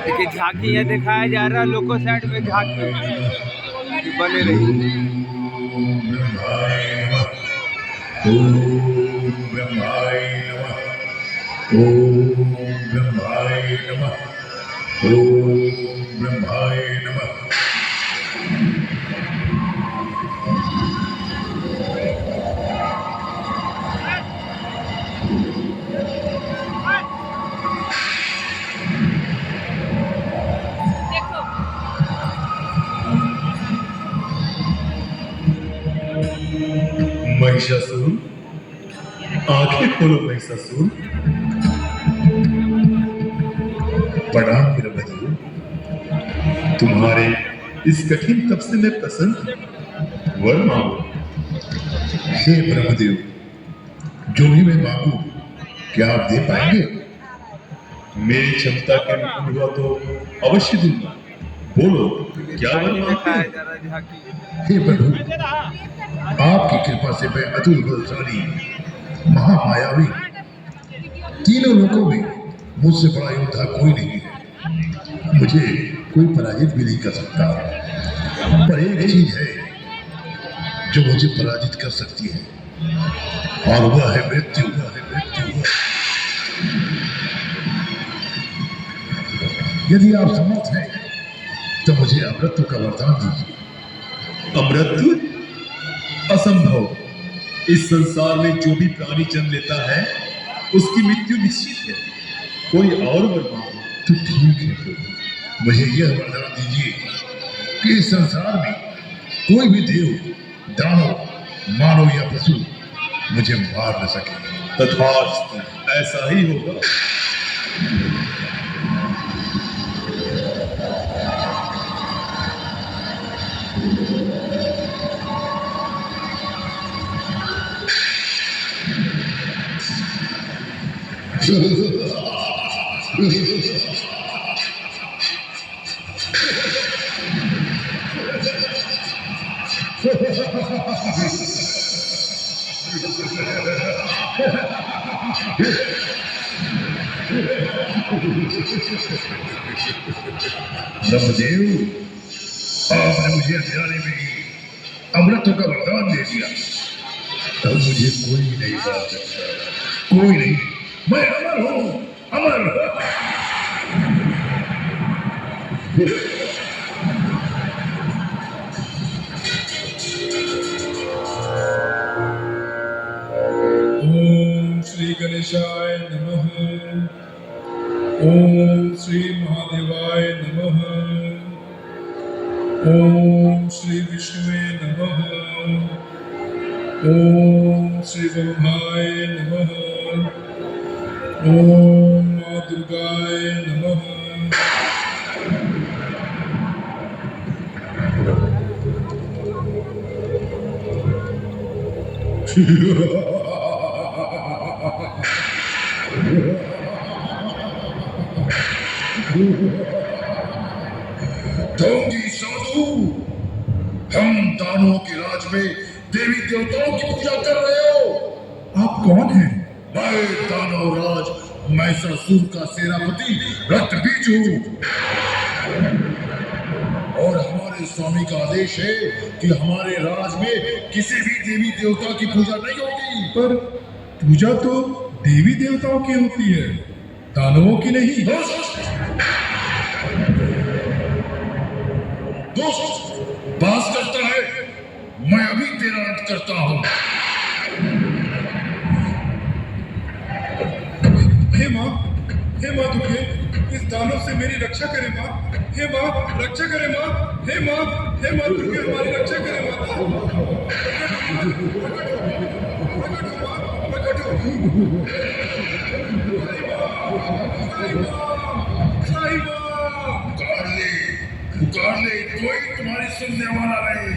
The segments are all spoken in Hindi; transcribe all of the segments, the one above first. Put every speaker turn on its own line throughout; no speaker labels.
देखिए झांकी है दिखाया जा रहा है, लोको साइड में झांकी बने रही।
ओम ब्रह्माय नमः। ओम ब्रह्माय नमः। ओम ब्रह्माय नमः। महिषासुर, आंखें खोलो महिषासुर। प्रणाम मेरा बंधु, तुम्हारे इस कठिन तप से मैं प्रसन्न। वर मांगो। हे ब्रह्मदेव, जो भी मैं मांगू क्या आप दे पाएंगे? मेरी क्षमता के अनुकूल हुआ तो अवश्य दूंगा। बोलो क्या वर मांगते हैं? हे प्रभु, आपकी कृपा से मैं अतुल बलशाली, महामायावी, तीनों लोकों में मुझसे बड़ा योद्धा कोई नहीं है। मुझे कोई पराजित भी नहीं कर सकता, पर एक चीज है जो मुझे पराजित कर सकती है, और वह है मृत्यु। यदि आप समर्थ हैं तो मुझे अमृत का वरदान दीजिए। अमृत? असंभव। इस संसार में जो भी प्राणी जन्म लेता है उसकी मृत्यु निश्चित है। कोई और वर मांगो। तो ठीक है प्रभु, मुझे यह वरदान दीजिए कि इस संसार में कोई भी देव, दानव, मानव या पशु मुझे मार न सके। तथास्तु, ऐसा ही होगा। ब्रह्मदेव, आपने मुझे अंधेरे में ही अमृत का वरदान दे दिया, तब मुझे कोई नहीं मार सकता। कोई नहीं, मैं अमर हूँ, अमर।
ओम श्री गणेशाय नमः। ओम श्री महादेवाय नमः। ओम श्री विष्णुवे नमः। ओम श्री ब्रह्माय नमः। ओम मां दुर्गाय नमः।
ढोंगी साधु, हम दानवों के राज में देवी देवताओं की पूजा कर रहे हो।
आप कौन हैं?
मैं दानव राज महिषासुर का सेनापति रक्तबीज हूँ, और हमारे स्वामी का आदेश है कि हमारे राज में किसी भी देवी देवता की पूजा नहीं होगी।
पर पूजा तो देवी देवताओं की होती है, दानवों की नहीं।
दोस्त बात करता है, मैं अभी तेरा अंत करता हूँ।
हे माँ दुर्गे, इस दानव से मेरी रक्षा करे माँ। हे माँ, रक्षा करे माँ। हे माँ दुर्गे, हमारी रक्षा करे माँ।
पुकार ले, कोई तुम्हारी सुनने वाला नहीं।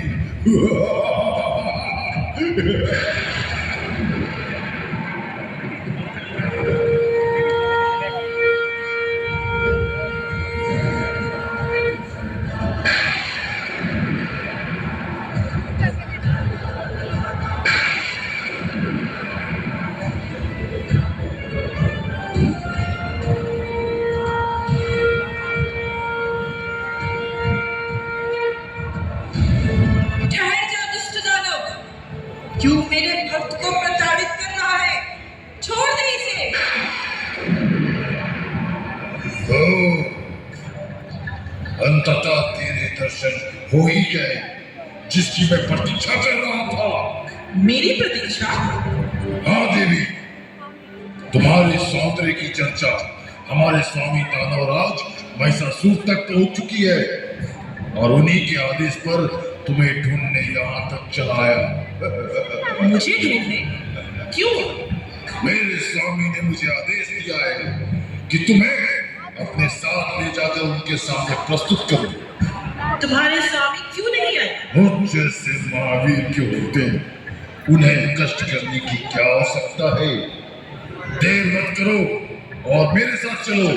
ओ, अंततः तेरे दर्शन हो ही गए, जिसकी मैं प्रतीक्षा कर रहा था।
मेरी प्रतीक्षा?
हाँ देवी, तुम्हारे सौंदर्य की चर्चा हमारे स्वामी दानवराज महिषासुर तक पहुंच चुकी है, और उन्हीं के आदेश पर तुम्हें ढूंढने यहाँ तक चलाया।
मुझे ढूंढने? क्यों?
मेरे स्वामी ने मुझे आदेश दिया है कि तुम्हें अपने साथ ले जाकर उनके सामने प्रस्तुत करूं।
तुम्हारे स्वामी क्यों नहीं आए?
मुझ जैसे महावीर के होते उन्हें कष्ट करने की क्या आवश्यकता है? देर मत करो और मेरे साथ चलो।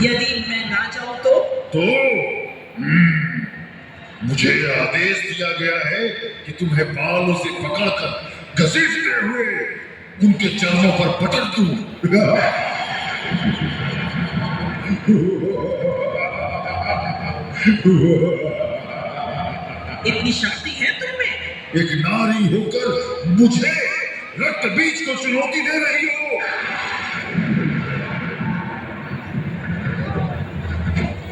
यदि मैं ना जाऊं तो?
मुझे आदेश दिया गया है कि तुम्हें बालों से पकड़कर घसीटते हुए उनके चरणों पर पटक दूं।
इतनी शक्ति है तुम में?
एक नारी होकर मुझे रक्त बीज को चुनौती दे रही हो।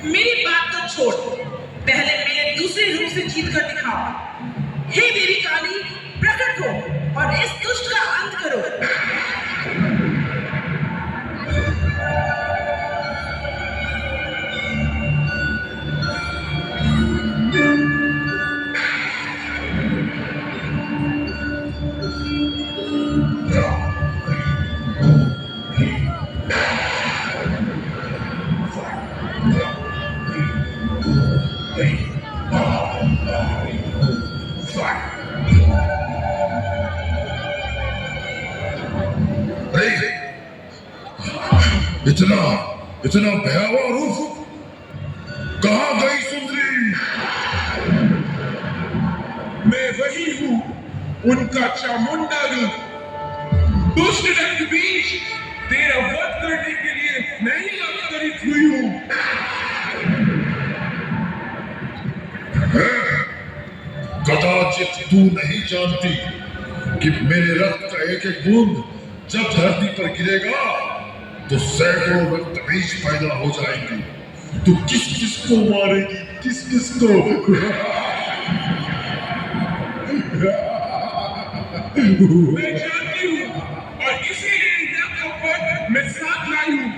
मेरी बात तो छोड़, पहले मेरे दूसरे रूप से जीत कर दिखाओ। हे देवी काली, प्रकट हो और इस दुष्ट का अंत करो।
इतना भयावह रूप कहाँ गई सुंदरी?
मैं वही हूँ, उनका चामुंडा रूप। दुष्ट रक्त बीज, तेरा वध करने के लिए मैं ही अवतरित हुई हूँ।
कदाचित तू नहीं जानती कि मेरे रक्त का एक एक बूंद जब धरती पर गिरेगा तो सैकड़ों रक्त बीज पैदा हो जाएंगे। तू किस किस को मारेगी? किस किस को?
मैं जानती हूँ और इसीलिए यहाँ मैं साथ लाई हूँ।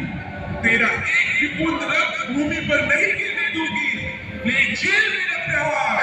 तेरा एक भी बूंद रक्त भूमि पर नहीं गिरने दूंगी। ले जेल मेरा प्रहार।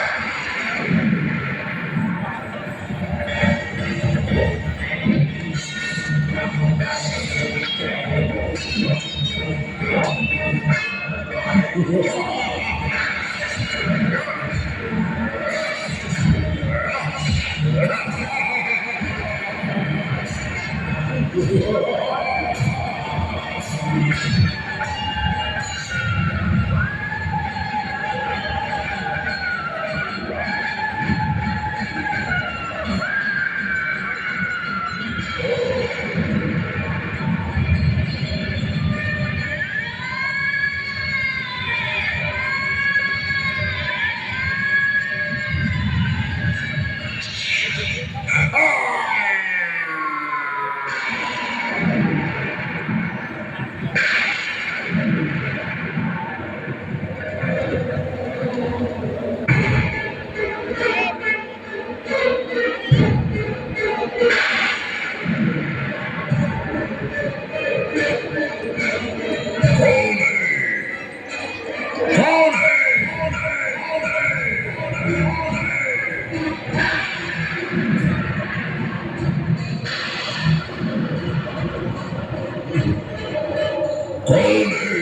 कौन है?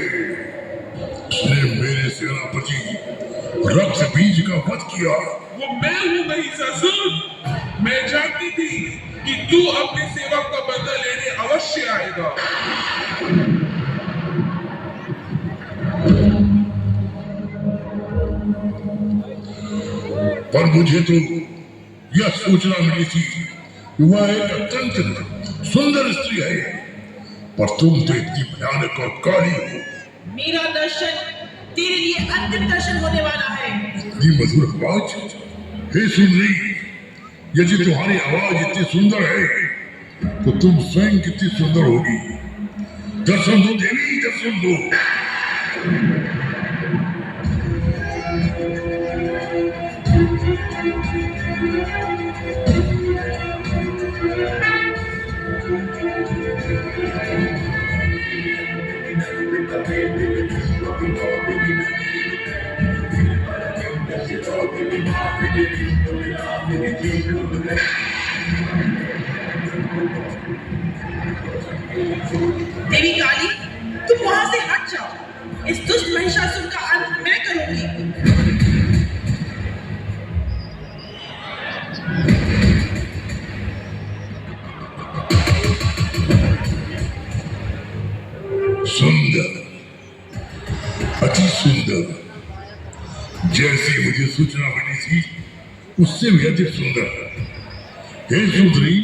उसने मेरे सेनापति रक्त बीज का वध किया।
वो मैं हूँ महिषासुर। मैं जानती थी कि तू अपने सेवक का बदला लेने अवश्य आएगा।
पर मुझे तो यह सूचना मिली थी कि वह एक अत्यंत सुंदर स्त्री है, पर तुम तो इतनी भयानक और काली हो।
मेरा दर्शन तेरे लिए अंतिम दर्शन होने वाला है।
इतनी मधुर आवाज। हे सुंदरी, यदि तुम्हारी आवाज इतनी सुंदर है तो तुम स्वयं कितनी सुंदर होगी। दर्शन दो देवी, दर्शन दो।
देवी काली, तुम वहां से हट जाओ। इस दुष्ट महिषासुर का अंत मैं करूंगी।
सुंदर, अति सुंदर। जैसी मुझे सूचना मिली थी उससे भी अधिक सुंदर। हे सुंदरी,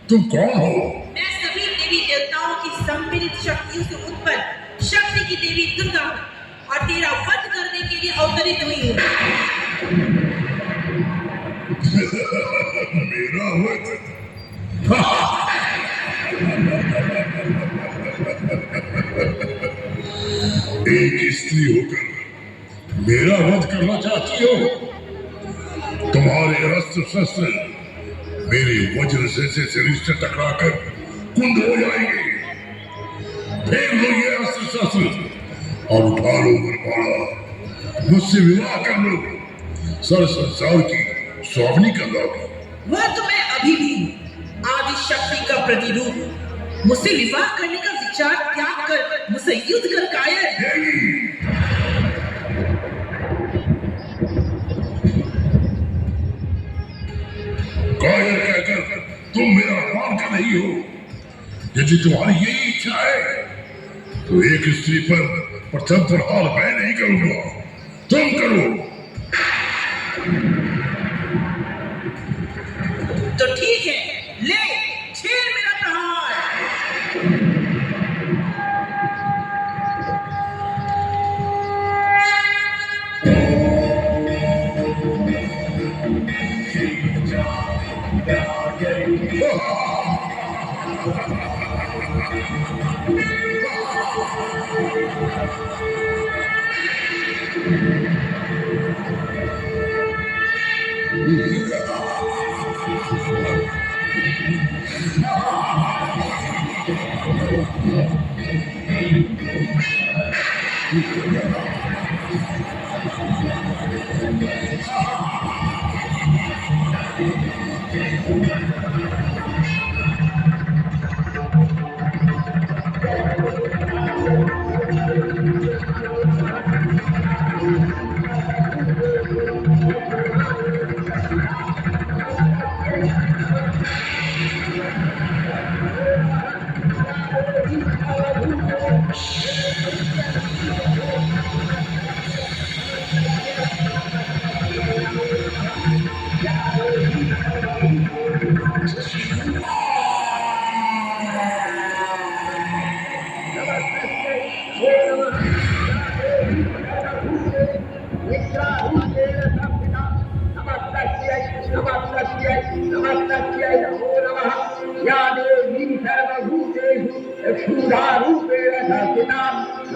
तुम कौन हो?
मैं सभी देवी देवताओं की सम्मिलित शक्तियों से उत्पन्न शक्ति की देवी दुर्गा हूँ और तेरा वध करने के लिए अवतरित हुई हूँ।
मेरा वध? एक स्त्री होकर मेरा वध करना चाहती हो? तुम्हारे अस्त्र शस्त्र मेरे वज्र से शरीर से टकराकर कुंद हो जाएंगे। फेंक लो ये अस्त्र शस्त्र और उठा लो वरमाला। मुझसे विवाह कर लो, सर संसार की स्वामिनी कर लोगे।
वह तो मैं अभी भी हूँ, आदि शक्ति का प्रतिरूप। मुझसे विवाह करने का विचार त्याग कर मुझसे युद्ध कर कायर।
कायर कहकर तुम मेरा अपमान कर रही हो। यदि तुम्हारी यही इच्छा है तो एक स्त्री पर प्रथम प्रहार मैं नहीं करूंगा, तुम करो।
तो ठीक है, ले छेड़ मेरा प्रहार।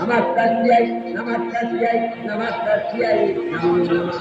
नमस्तस्यै नमस्तस्यै नमस्तस्यै नमो नमः।